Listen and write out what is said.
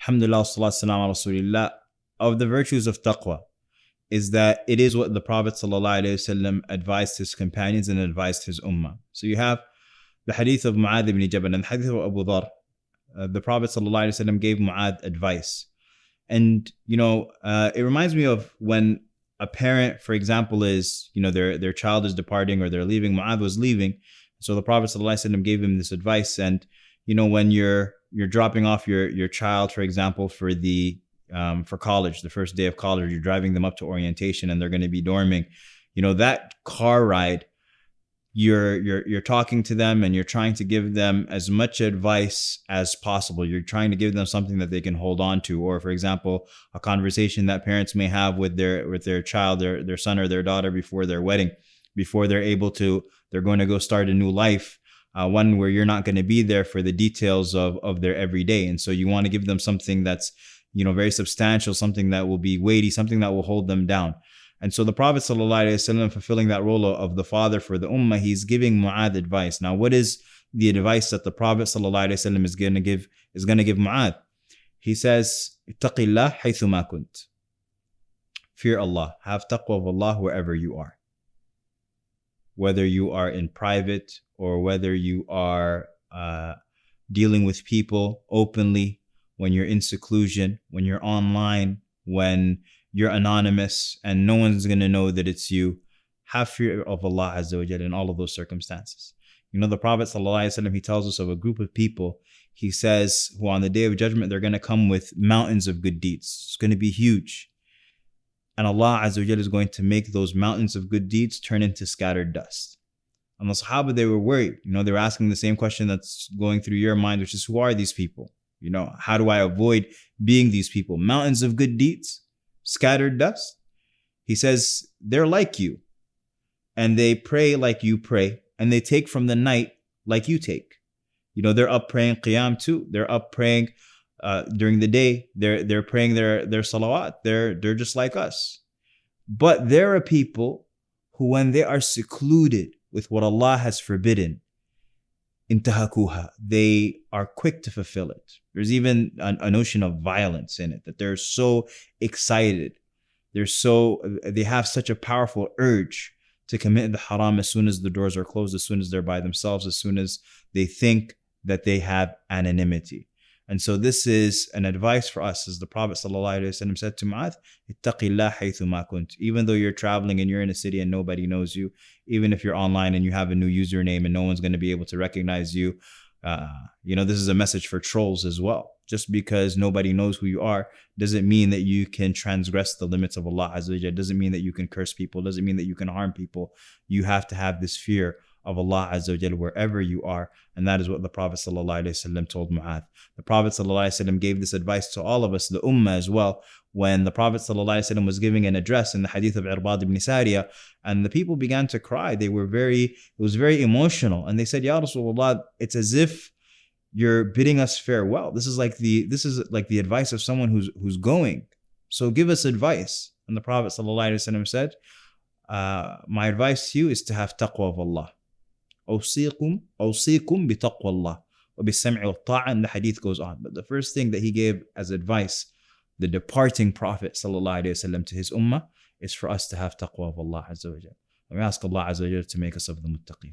Alhamdulillah, salatu salam ala rasulillah. Of the virtues of taqwa is that it is what the Prophet ﷺ advised his companions and advised his ummah. So you have the hadith of Mua'ad Ibn Jabal and the hadith of Abu Darr. The Prophet ﷺ gave Mu'ad advice. And, it reminds me of when a parent, for example, is, their child is departing or they're leaving. Mu'ad was leaving. So the Prophet ﷺ gave him this advice. And, when you're dropping off your child, for example, for college, the first day of college, you're driving them up to orientation and they're going to be dorming. That car ride, you're talking to them and you're trying to give them as much advice as possible. You're trying to give them something that they can hold on to. Or, for example, a conversation that parents may have with their child, their son or their daughter before their wedding, before they're going to go start a new life. One where you're not going to be there for the details of their everyday. And so you want to give them something that's very substantial, something that will be weighty, something that will hold them down. And so the Prophet ﷺ, fulfilling that role of the father for the ummah, he's giving Mu'ad advice. Now, what is the advice that the Prophet ﷺ is going to give Mu'ad? He says, "Ittaqillah haythu ma kunt." Fear Allah. Have taqwa of Allah wherever you are. Whether you are in private or whether you are dealing with people openly, when you're in seclusion, when you're online, when you're anonymous and no one's going to know that it's you, have fear of Allah Azza wa Jalla in all of those circumstances. The Prophet ﷺ, he tells us of a group of people, he says, who on the day of judgment, they're going to come with mountains of good deeds. It's going to be huge. And Allah Azza wa Jalla is going to make those mountains of good deeds turn into scattered dust. And the Sahaba, they were worried. They were asking the same question that's going through your mind, which is, who are these people? How do I avoid being these people? Mountains of good deeds, scattered dust. He says, they're like you. And they pray like you pray. And they take from the night like you take. They're up praying qiyam too. They're up praying during the day. They're praying their salawat. They're just like us. But there are people who, when they are secluded with what Allah has forbidden, intahakuha, they are quick to fulfill it. There's even a notion of violence in it, that they're so excited. They have such a powerful urge to commit the haram as soon as the doors are closed, as soon as they're by themselves, as soon as they think that they have anonymity. And so this is an advice for us, as the Prophet ﷺ said to Mu'adh, ittaqillah haythu ma kunt. Even though you're traveling and you're in a city and nobody knows you, even if you're online and you have a new username and no one's going to be able to recognize you, this is a message for trolls as well. Just because nobody knows who you are doesn't mean that you can transgress the limits of Allah Azza wa Jalla. Doesn't mean that you can curse people. Doesn't mean that you can harm people. You have to have this fear of Allah Azza wa Jalla wherever you are. And that is what the Prophet ﷺ told Mu'adh. The Prophet ﷺ gave this advice to all of us, the ummah as well, when the Prophet ﷺ was giving an address in the hadith of Irbad ibn Sariya, and the people began to cry. It was very emotional. And they said, Ya Rasulullah, it's as if you're bidding us farewell. This is like the advice of someone who's going. So give us advice. And the Prophet ﷺ said, my advice to you is to have taqwa of Allah. أوصيكم بتقوى الله وبالسمع والطاعة, and the hadith goes on. But the first thing that he gave as advice, the departing Prophet ﷺ, to his ummah, is for us to have taqwa of Allah Azza wa Jalla. And we ask Allah Azza wa Jalla to make us of the muttaqeen.